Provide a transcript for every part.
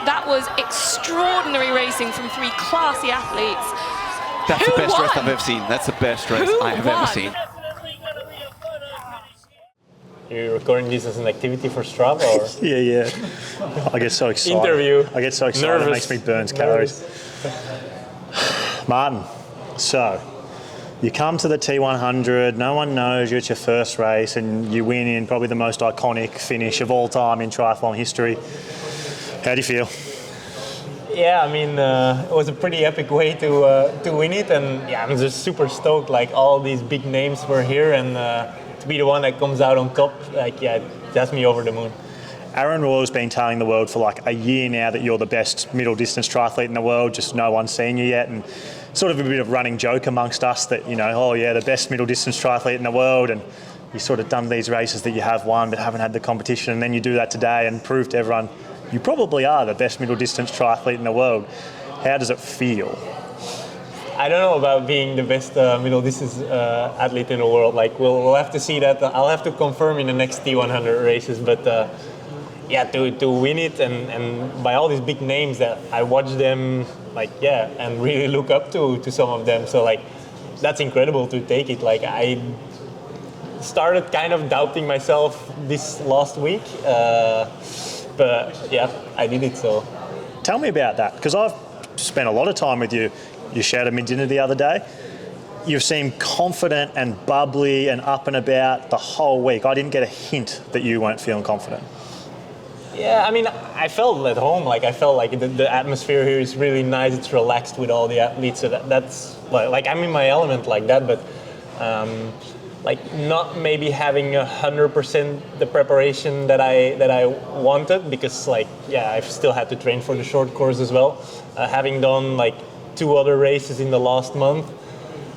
That was extraordinary racing from three classy athletes. That's Who the best won? race I've ever seen. That's the best race Who I have ever won? seen. You're recording this as an activity for Strava, or? Yeah. I get so excited. Interview. I get so excited. Nervous. It makes me burn calories. Marten, so you come to the T100, no one knows you, it's your first race, and you win in probably the most iconic finish of all time in triathlon history. How do you feel? Yeah, I mean, it was a pretty epic way to win it, and yeah, I'm just super stoked. Like, all these big names were here, and to be the one that comes out on top, like, yeah, that's me over the moon. Aaron Royal's been telling the world for like a year now that you're the best middle distance triathlete in the world, just no one's seen you yet, and sort of a bit of running joke amongst us that, you know, oh yeah, the best middle distance triathlete in the world, and you sort of done these races that you have won but haven't had the competition, and then you do that today and prove to everyone you probably are the best middle distance triathlete in the world. How does it feel? I don't know about being the best middle distance athlete in the world. Like, we'll have to see that. I'll have to confirm in the next T100 races, but yeah, to win it, and by all these big names that I watch them, like, yeah, and really look up to some of them. So, like, that's incredible to take it. Like, I started kind of doubting myself this last week, but yeah, I did it. So Tell me about that, because I've spent a lot of time with you. You shared a mid-dinner the other day. You seemed confident and bubbly and up and about the whole week. I didn't get a hint that you weren't feeling confident. yeah, I mean, I felt at home. Like, I felt like the atmosphere here is really nice. It's relaxed with all the athletes. So that's like I'm in my element like that. But like, not maybe having 100% the preparation that I wanted, because, like, yeah, I've still had to train for the short course as well. Having done like 2 other races in the last month,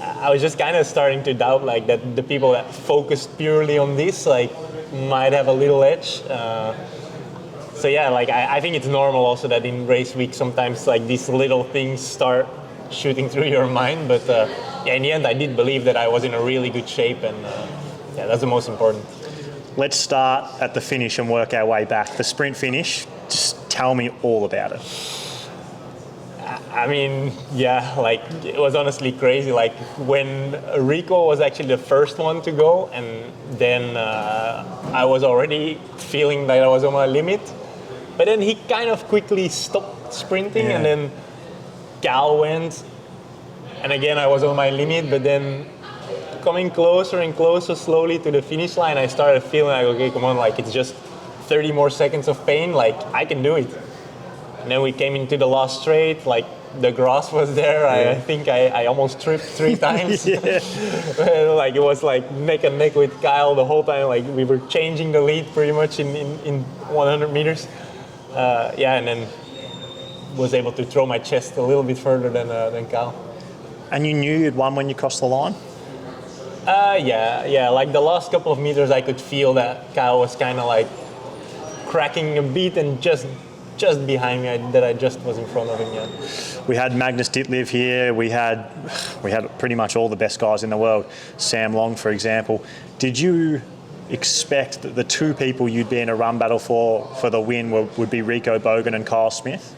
I was just kind of starting to doubt, like, that the people that focused purely on this, like, might have a little edge. So yeah, like, I think it's normal also that in race week sometimes, like, these little things start shooting through your mind. But yeah, in the end, I did believe that I was in a really good shape, and yeah, that's the most important. Let's start at the finish and work our way back. The sprint finish, just tell me all about it. I mean, yeah, like, it was honestly crazy. Like, when Rico was actually the first one to go, and then I was already feeling that I was on my limit. But then he kind of quickly stopped sprinting, and then Cal went, and again I was on my limit. But then, coming closer and closer slowly to the finish line, I started feeling like, okay, come on, like, it's just 30 more seconds of pain, like, I can do it. And then we came into the last straight, like, the grass was there. I think I almost tripped 3 times. Like, it was like neck and neck with Kyle the whole time. Like, we were changing the lead pretty much in 100 meters. Yeah, and then was able to throw my chest a little bit further than Kyle. And you knew you'd won when you crossed the line? Yeah. Like, the last couple of meters, I could feel that Kyle was kind of like cracking a bit, and just behind me, that I just was in front of him. Yeah. We had Magnus Ditlev here. We had pretty much all the best guys in the world. Sam Long, for example. Did you expect that the 2 people you'd be in a run battle for the win would be Rico Bogan and Kyle Smith?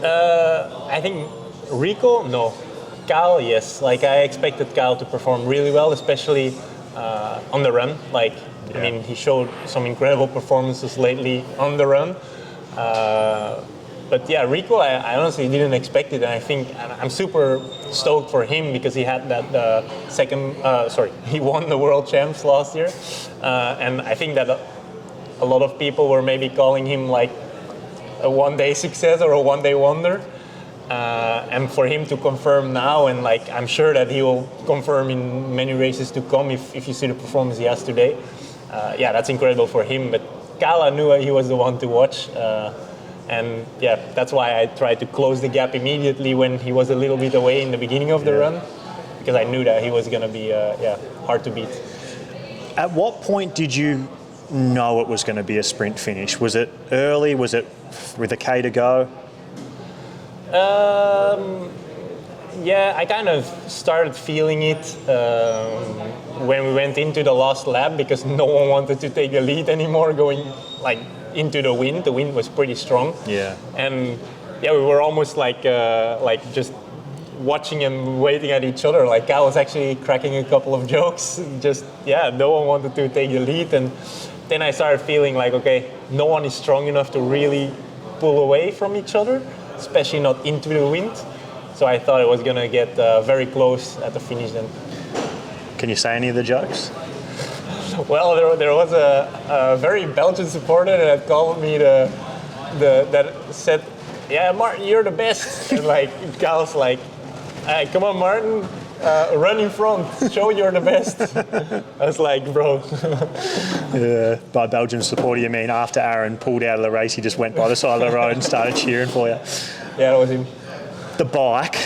I think Rico, no. Kyle, yes. Like, I expected Kyle to perform really well, especially on the run. Like, I mean, he showed some incredible performances lately on the run. But yeah, Rico, I honestly didn't expect it, and I think I'm super stoked for him, because he had that he won the World Champs last year, and I think that a lot of people were maybe calling him like a one-day success or a one-day wonder, and for him to confirm now, and like, I'm sure that he will confirm in many races to come if you see the performance he has today. Yeah, that's incredible for him. But Kyle, I knew he was the one to watch. And yeah, that's why I tried to close the gap immediately when he was a little bit away in the beginning of the run, because I knew that he was going to be hard to beat. At what point did you know it was going to be a sprint finish? Was it early? Was it with a K to go? Yeah, I kind of started feeling it when we went into the last lap, because no one wanted to take the lead anymore, going like into the wind. The wind was pretty strong. Yeah. And yeah, we were almost like just watching and waiting at each other. Like I was actually cracking a couple of jokes. Just no one wanted to take the lead, and then I started feeling like, okay, no one is strong enough to really pull away from each other, especially not into the wind. So I thought it was gonna get very close at the finish then. Can you say any of the jokes? Well, there was a very Belgian supporter that called me that said, "Yeah, Martin, you're the best." And like Gal's like, "Hey, come on, Martin, run in front, show you're the best." I was like, bro. Yeah, by Belgian supporter, you mean after Aaron pulled out of the race, he just went by the side of the road and started cheering for you? Yeah, that was him. The bike,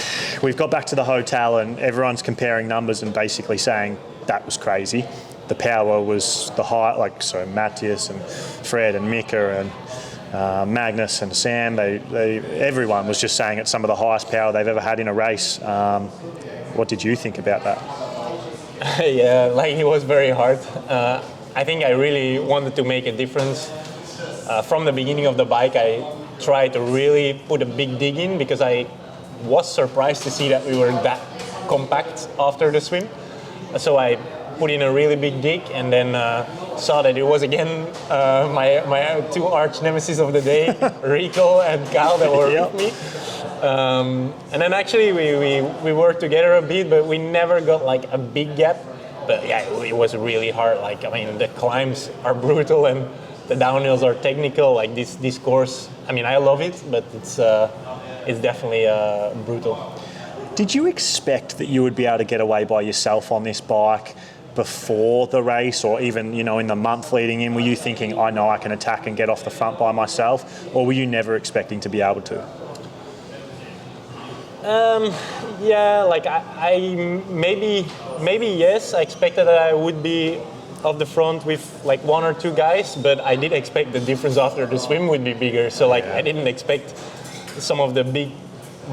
we've got back to the hotel and everyone's comparing numbers and basically saying that was crazy. The power was the high, Matthias and Fred and Mika and Magnus and Sam, everyone was just saying it's some of the highest power they've ever had in a race. What did you think about that? Yeah, it was very hard. I think I really wanted to make a difference. From the beginning of the bike, I tried to really put a big dig in because I was surprised to see that we were that compact after the swim. So I put in a really big dig and then saw that it was again my two arch nemesis of the day, Rico and Kyle, that were with me. And then actually we worked together a bit, but we never got a big gap. But yeah, it was really hard. The climbs are brutal and the downhills are technical. This course, I love it, but it's definitely brutal. Did you expect that you would be able to get away by yourself on this bike before the race, or even in the month leading in? Were you thinking, I know I can attack and get off the front by myself, or were you never expecting to be able to? I maybe yes. I expected that I would be off the front with one or two guys, but I did expect the difference after the swim would be bigger. So I didn't expect some of the big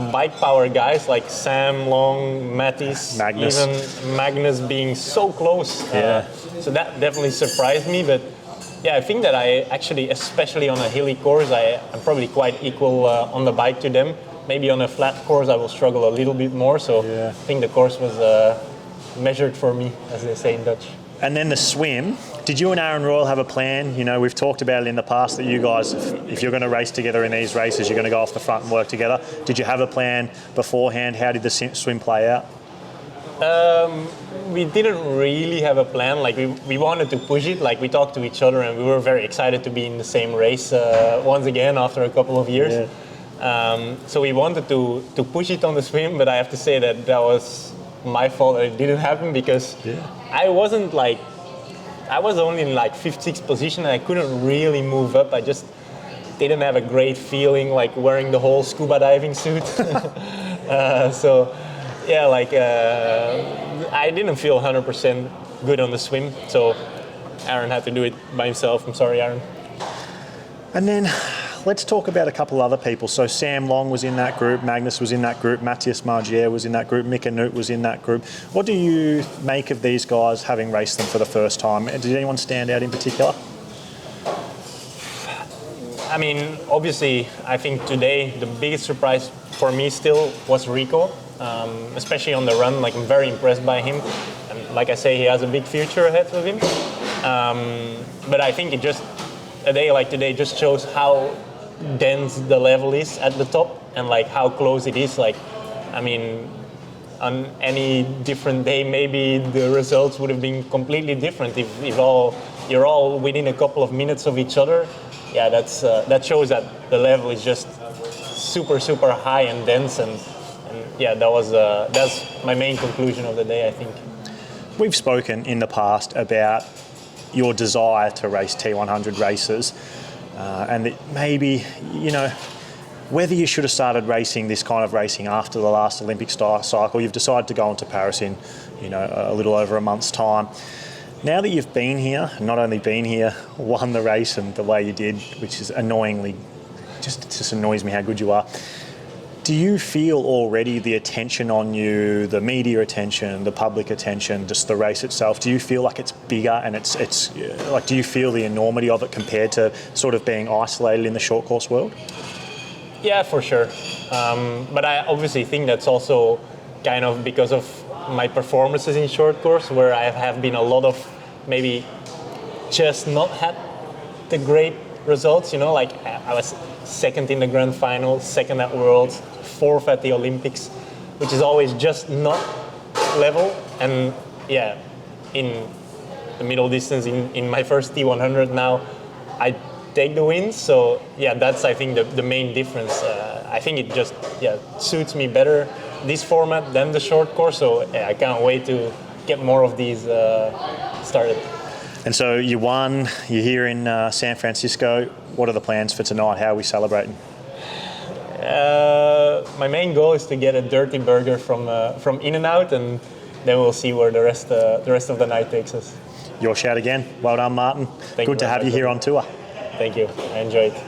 bike power guys like Sam, Long, Mattis, Magnus. even Magnus being so close. So that definitely surprised me. But yeah, I think that I actually, especially on a hilly course, I'm probably quite equal on the bike to them. Maybe on a flat course I will struggle a little bit more. So I think the course was measured for me, as they say in Dutch. And then the swim, did you and Aaron Royal have a plan? We've talked about it in the past that you guys, if you're going to race together in these races, you're going to go off the front and work together. Did you have a plan beforehand? How did the swim play out? We didn't really have a plan. We wanted to push it. We talked to each other and we were very excited to be in the same race once again after a couple of years. Yeah. So we wanted to push it on the swim, but I have to say that was my fault that it didn't happen because I wasn't I was only in 5th, 6th position and I couldn't really move up. I just didn't have a great feeling wearing the whole scuba diving suit. So yeah, I didn't feel 100% good on the swim. So Aaron had to do it by himself. I'm sorry, Aaron. And then let's talk about a couple other people. So Sam Long was in that group, Magnus was in that group, Matthias Margier was in that group, Mika Noot was in that group. What do you make of these guys having raced them for the first time? Did anyone stand out in particular? Obviously, I think today the biggest surprise for me still was Rico, especially on the run. I'm very impressed by him. And like I say, he has a big future ahead of him. But I think a day like today just shows how dense the level is at the top and how close it is. On any different day, maybe the results would have been completely different if you're all within a couple of minutes of each other. Yeah, that shows that the level is just super, super high and dense. And yeah, that's my main conclusion of the day, I think. We've spoken in the past about your desire to race T100 races, and that maybe, whether you should have started racing this kind of racing after the last Olympic cycle. You've decided to go into Paris in, a little over a month's time. Now that you've been here, not only been here, won the race and the way you did, which is annoyingly, just annoys me how good you are. Do you feel already the attention on you, the media attention, the public attention, just the race itself? Do you feel like it's bigger and it's like, do you feel the enormity of it compared to sort of being isolated in the short course world? Yeah, for sure. But I obviously think that's also kind of because of my performances in short course, where I have been a lot of maybe just not had the great results, you know, like I was second in the grand final, second at Worlds, fourth at the Olympics, which is always just not level. And yeah, in the middle distance, in my first T100 now, I take the wins. So yeah, that's I think the main difference. I think it just suits me better, this format, than the short course. So yeah, I can't wait to get more of these started. And so you won, you're here in San Francisco. What are the plans for tonight? How are we celebrating? My main goal is to get a dirty burger from In-N-Out, and then we'll see where the rest of the night takes us. Your shout again. Well done, Martin. Thank Good to have you here on tour. Thank you. I enjoyed it.